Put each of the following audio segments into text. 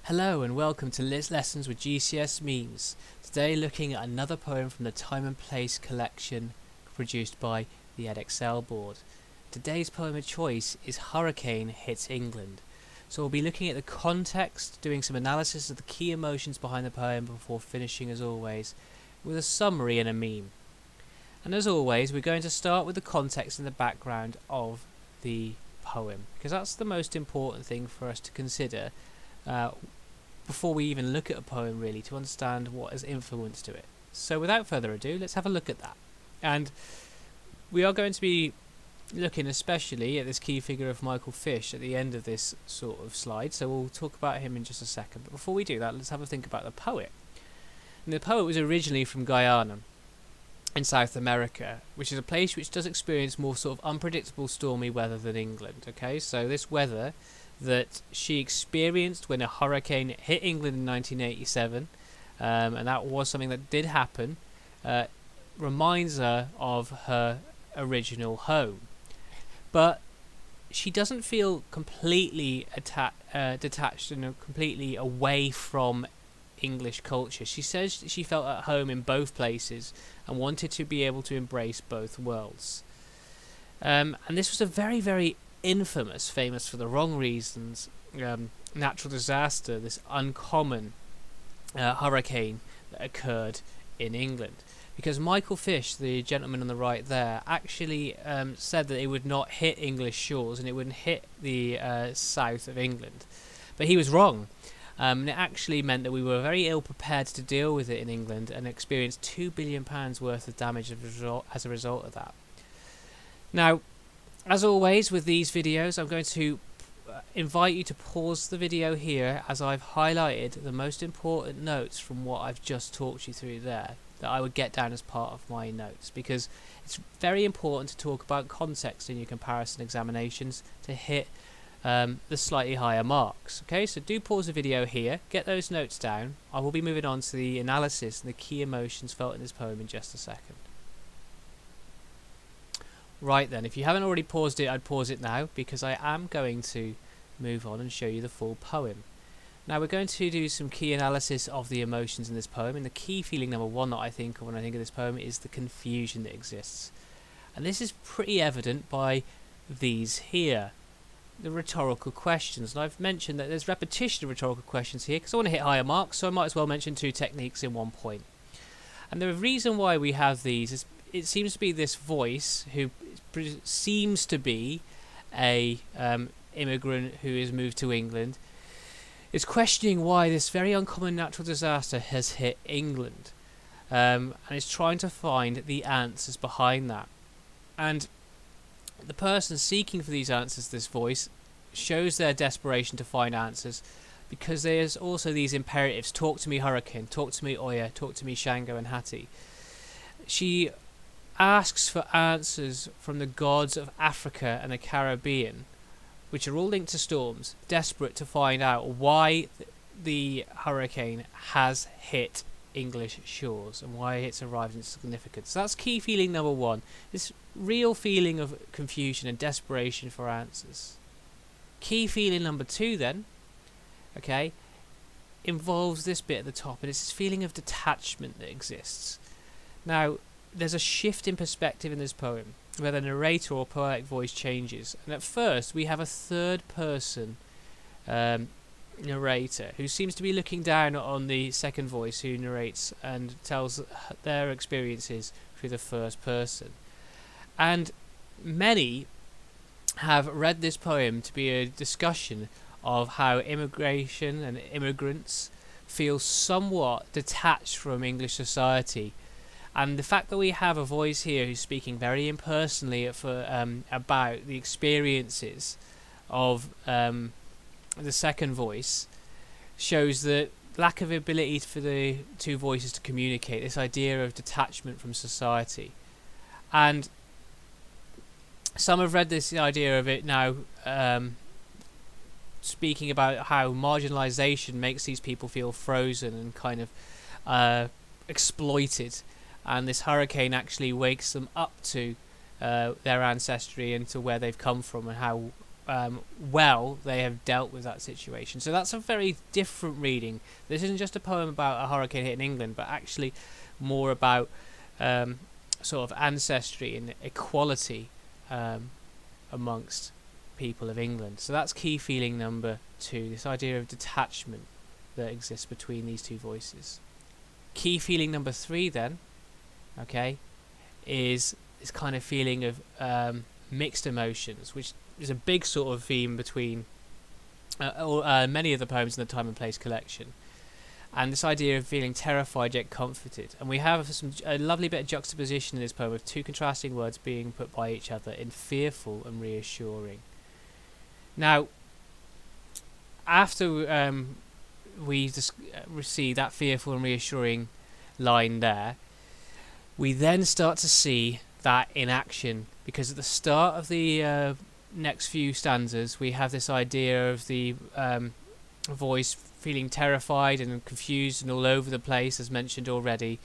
Hello and welcome to Lessons with GCSE Memes. Today looking at another poem from the Time and Place collection produced by the EdXL board. Today's poem of choice is Hurricane Hits England. So we'll be looking at the context, doing some analysis of the key emotions behind the poem before finishing as always with a summary and a meme. And as always we're going to start with the context and the background of the poem, because that's the most important thing for us to consider before we even look at a poem, really, to understand what has influenced it. So without further ado, let's have a look at that. And we are going to be looking especially at this key figure of Michael Fish at the end of this sort of slide, so we'll talk about him in just a second. But before we do that, let's have a think about the poet. And the poet was originally from Guyana in South America, which is a place which does experience more sort of unpredictable stormy weather than England. Okay, so this weather that she experienced when a hurricane hit England in 1987, and that was something that did happen, reminds her of her original home. But she doesn't feel completely detached and completely away from English culture. She says she felt at home in both places and wanted to be able to embrace both worlds. And this was a very, very famous for the wrong reasons, natural disaster, this uncommon hurricane that occurred in England. Because Michael Fish, the gentleman on the right there, actually said that it would not hit English shores and it wouldn't hit the south of England. But he was wrong. And it actually meant that we were very ill prepared to deal with it in England and experienced £2 billion worth of damage as a result of that. Now, as always with these videos, I'm going to invite you to pause the video here as I've highlighted the most important notes from what I've just talked you through there that I would get down as part of my notes, because it's very important to talk about context in your comparison examinations to hit the slightly higher marks. Okay, so do pause the video here, get those notes down. I will be moving on to the analysis and the key emotions felt in this poem in just a second. Right then, if you haven't already paused it, I'd pause it now, because I am going to move on and show you the full poem. Now we're going to do some key analysis of the emotions in this poem, and the key feeling number one that I think of when I think of this poem is the confusion that exists. And this is pretty evident by these here, the rhetorical questions. And I've mentioned that there's repetition of rhetorical questions here because I want to hit higher marks, so I might as well mention two techniques in one point. And the reason why we have these is it seems to be this voice who seems to be a immigrant who has moved to England is questioning why this very uncommon natural disaster has hit England, and is trying to find the answers behind that. And the person seeking for these answers, this voice, shows their desperation to find answers, because there's also these imperatives: talk to me hurricane, talk to me Oya, talk to me Shango and Hattie. She asks for answers from the gods of Africa and the Caribbean, which are all linked to storms, desperate to find out why the hurricane has hit English shores and why it's arrived in significance. So that's key feeling number one, this real feeling of confusion and desperation for answers. Key feeling number two then, okay, involves this bit at the top, and it's this feeling of detachment that exists. Now, there's a shift in perspective in this poem where the narrator or poetic voice changes, and at first we have a third person narrator who seems to be looking down on the second voice who narrates and tells their experiences through the first person. And many have read this poem to be a discussion of how immigration and immigrants feel somewhat detached from English society. And the fact that we have a voice here who's speaking very impersonally about the experiences of the second voice shows the lack of ability for the two voices to communicate, this idea of detachment from society. And some have read this idea of it now speaking about how marginalisation makes these people feel frozen and kind of exploited. And this hurricane actually wakes them up to their ancestry and to where they've come from and how well they have dealt with that situation. So that's a very different reading. This isn't just a poem about a hurricane hitting England, but actually more about sort of ancestry and equality amongst people of England. So that's key feeling number 2, this idea of detachment that exists between these two voices. Key feeling number 3 then, okay, is this kind of feeling of mixed emotions, which is a big sort of theme between many of the poems in the Time and Place collection. And this idea of feeling terrified yet comforted. And we have a lovely bit of juxtaposition in this poem of two contrasting words being put by each other in fearful and reassuring. Now, after we see that fearful and reassuring line there, we then start to see that in action, because at the start of the next few stanzas we have this idea of the voice feeling terrified and confused and all over the place, as mentioned already,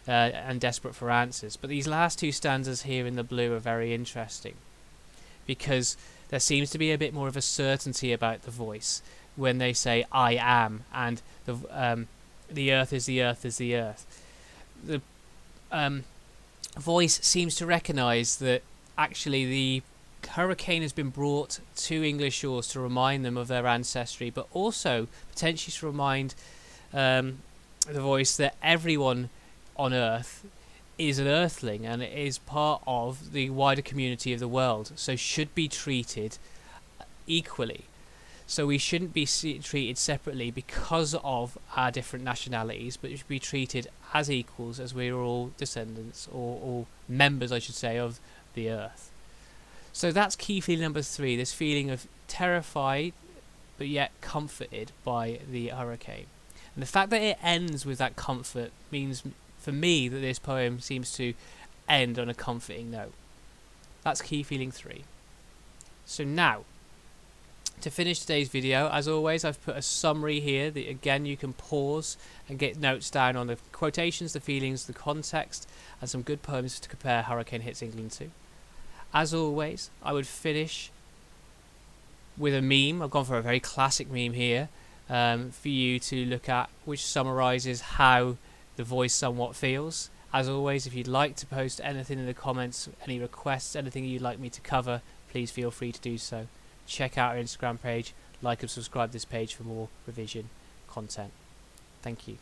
and desperate for answers. But these last two stanzas here in the blue are very interesting, because there seems to be a bit more of a certainty about the voice when they say "I am" and the earth is the earth is the earth. The voice seems to recognise that actually the hurricane has been brought to English shores to remind them of their ancestry, but also potentially to remind the voice that everyone on Earth is an earthling and is part of the wider community of the world, so should be treated equally. So we shouldn't be treated separately because of our different nationalities, but we should be treated as equals, as we're all descendants, or all members, I should say, of the Earth. So that's key feeling number 3, this feeling of terrified but yet comforted by the hurricane. And the fact that it ends with that comfort means, for me, that this poem seems to end on a comforting note. That's key feeling 3. So now, to finish today's video, as always, I've put a summary here that again you can pause and get notes down on the quotations, the feelings, the context, and some good poems to compare Hurricane Hits England to. As always, I would finish with a meme. I've gone for a very classic meme here for you to look at, which summarises how the voice somewhat feels. As always, if you'd like to post anything in the comments, any requests, anything you'd like me to cover, please feel free to do so. Check out our Instagram page, like and subscribe to this page for more revision content. Thank you.